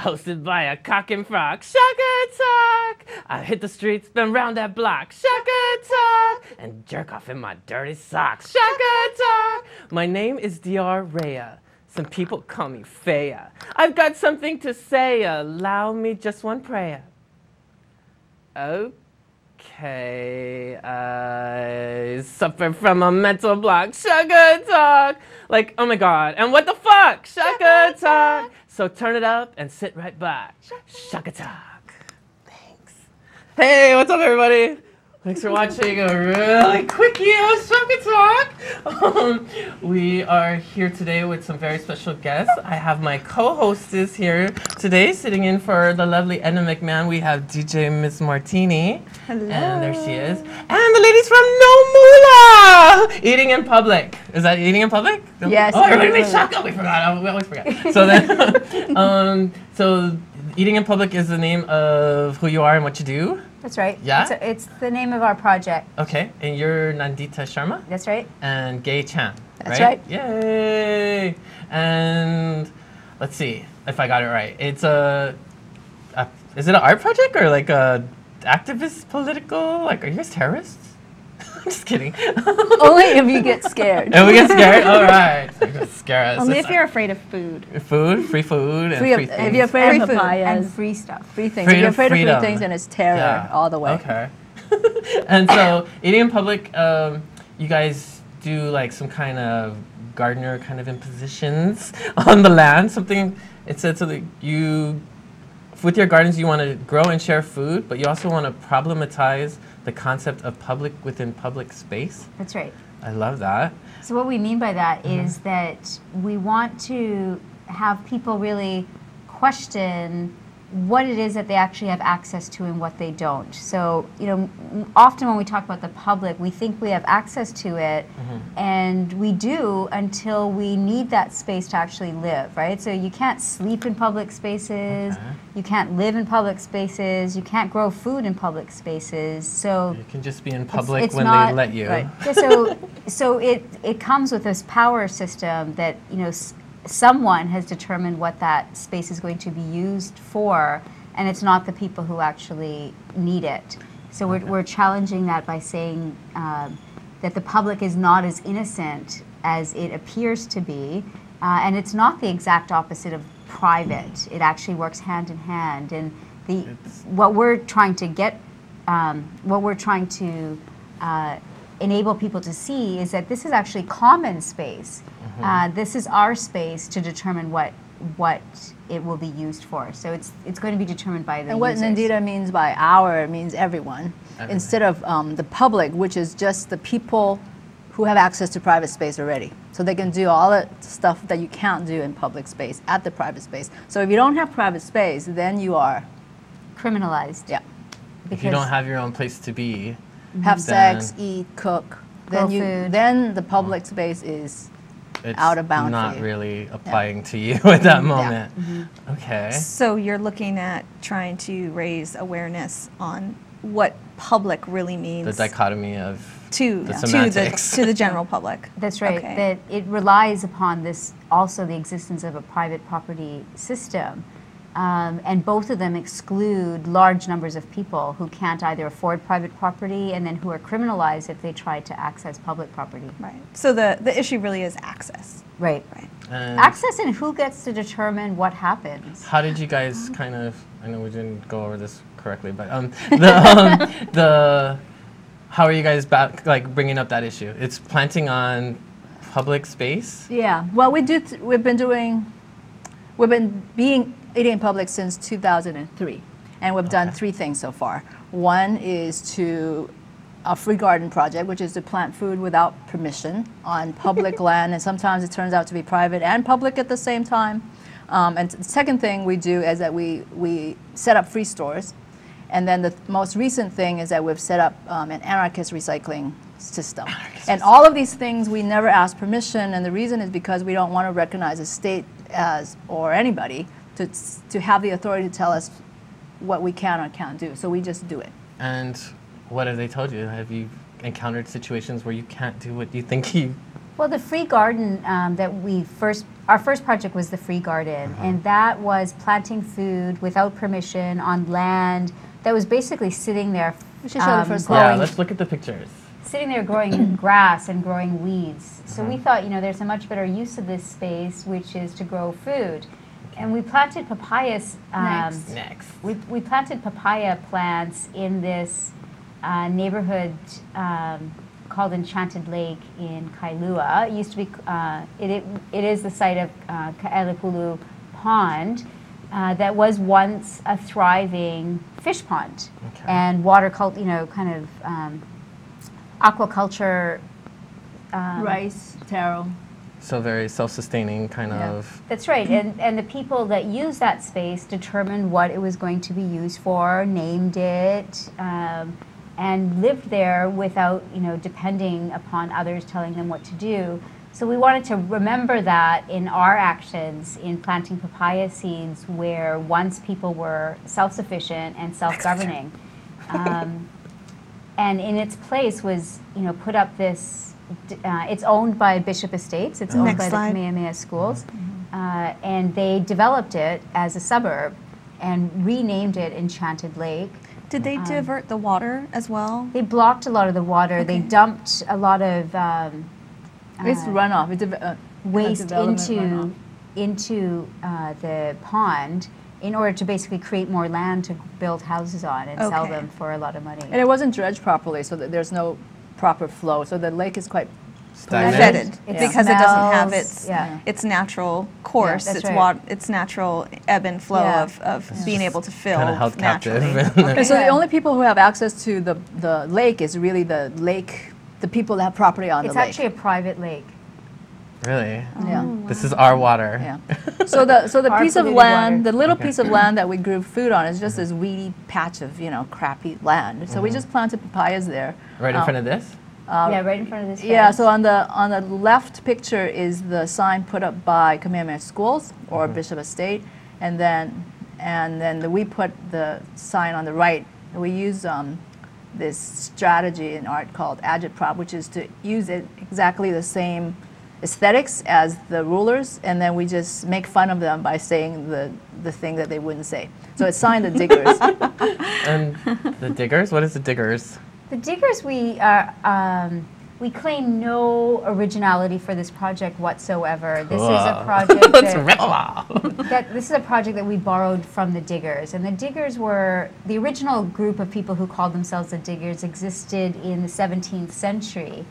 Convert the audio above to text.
Hosted by a cock and frog, ShakaTalk. I hit the streets, spin round that block, ShakaTalk, and jerk off in my dirty socks, ShakaTalk. My name is Dr. Rhea. Some people call me Faya. I've got something to say. Allow me just one prayer. Okay, I suffer from a mental block, ShakaTalk. Like, oh my God, and what the fuck, ShakaTalk. So turn it up and sit right back, ShakaTalk. Thanks. Hey, what's up, everybody? Thanks for watching a really quickie of ShakaTalk. We are here today with some very special guests. I have my co-hostess here today, sitting in for the lovely Edna McMahon. We have DJ Miss Martini. Hello. And there she is. And the ladies from No Moolah! Eating in Public. Is that Eating in Public? Yes. Oh, everybody made Shaka. We forgot. We always forget. So then, so Eating in Public is the name of who you are and what you do. That's right. Yeah? It's the name of our project. Okay, and you're Nandita Sharma? That's right. And Gay Chan, That's right. Yay! And let's see if I got it right. It's is it an art project or like a activist political? Like, are you guys terrorists? I'm just kidding. Only if you get scared. And we get scared? All right. So you're gonna scare us. Only if you're afraid of food. Food, free food, and free things. If you're afraid of Free food papayas. And free stuff. Free things. Freedom, If you're afraid freedom. of free things, then it's terror all the way. Okay. And so, Eating in Public, you guys do like some kind of gardener kind of impositions on the land. Something, it said so that you, with your gardens, you want to grow and share food, but you also want to problematize the concept of public within public space. That's right. I love that. So what we mean by that is that we want to have people really question what it is that they actually have access to and what they don't. So, you know, often when we talk about the public, we think we have access to it, and we do until we need that space to actually live, right? So you can't sleep in public spaces, you can't live in public spaces, you can't grow food in public spaces. So You can just be in public it's when not, they let you. Right. Yeah, so it comes with this power system that, you know, someone has determined what that space is going to be used for, and it's not the people who actually need it. So we're challenging that by saying that the public is not as innocent as it appears to be, and it's not the exact opposite of private. It actually works hand in hand, and what we're trying to get, what we're trying to enable people to see is that this is actually common space. This is our space to determine what it will be used for. So it's going to be determined by the And what users. Nandita means by our means everyone. Instead of the public, which is just the people who have access to private space already. So they can do all the stuff that you can't do in public space at the private space. So if you don't have private space, then you are criminalized. Yeah. If you don't have your own place to be, Have sex, eat, cook, Grow food. then the public space is out of bounds. not really applying to you at that moment. Okay. So you're looking at trying to raise awareness on what public really means The dichotomy of to the to semantics. the general public. That's right. Okay. That it relies upon this, also the existence of a private property system. And both of them exclude large numbers of people who can't either afford private property and then who are criminalized if they try to access public property. Right. So the issue really is access. Right. Right. And Access, and who gets to determine what happens. how did you guys kind of? I know we didn't go over this correctly, but how are you guys like bringing up that issue? It's planting on public space. Yeah. Well, we've been being Eating in Public since 2003, and we've done 3 things so far. One is a free garden project, which is to plant food without permission on public land, and sometimes it turns out to be private and public at the same time. And the second thing we do is that we set up free stores, and then the most recent thing is that we've set up an anarchist recycling system. And all of these things we never ask permission, and the reason is because we don't want to recognize the state or anybody to have the authority to tell us what we can or can't do. So we just do it. And what have they told you? Have you encountered situations where you can't do what you think you? Well, the free garden that our first project was the free garden, and that was planting food without permission on land that was basically sitting there. We should show the first Yeah, growing, let's look at the pictures. sitting there growing grass and growing weeds. So we thought, there's a much better use of this space, which is to grow food. And we planted papayas. Next. We planted papaya plants in this neighborhood called Enchanted Lake in Kailua. It used to be, it is the site of Ka'elepulu Pond that was once a thriving fish pond. Okay. And water kind of aquaculture. Rice, taro. So very self-sustaining kind of. That's right, and the people that used that space determined what it was going to be used for, named it, and lived there without, depending upon others telling them what to do. So we wanted to remember that in our actions in planting papaya seeds, where once people were self-sufficient and self-governing. And in its place was, put up this. It's owned by Bishop Estates. It's owned by the Kamehameha Schools. And they developed it as a suburb and renamed it Enchanted Lake. Did they divert the water as well? They blocked a lot of the water. They dumped a lot of It's runoff. waste into the pond in order to basically create more land to build houses on and sell them for a lot of money. And it wasn't dredged properly, so that there's no proper flow. So the lake is quite Stagnant. Because it doesn't have smells, its natural course, that's its right. its natural ebb and flow of being able to fill Kind of held captive. naturally. And so the only people who have access to the lake is really the people that have property on It's the lake. actually a private lake. Really? Yeah. This is our water. Yeah. So the Our piece of polluted land, water. the little piece of land that we grew food on is just this weedy patch of crappy land. So we just planted papayas there. Right in front of this? Yeah, right in front of this. Yeah, fence. so on the left picture is the sign put up by Kamehameha Schools or Bishop Estate, and then we put the sign on the right. We use this strategy in art called agitprop, which is to use exactly the same aesthetics as the rulers, and then we just make fun of them by saying the thing that they wouldn't say. So it's signed the Diggers. And the Diggers? What is the Diggers? The Diggers, we claim no originality for this project whatsoever. This is a project this is a project that we borrowed from the Diggers, and the Diggers were the original group of people who called themselves the Diggers existed in the 17th century.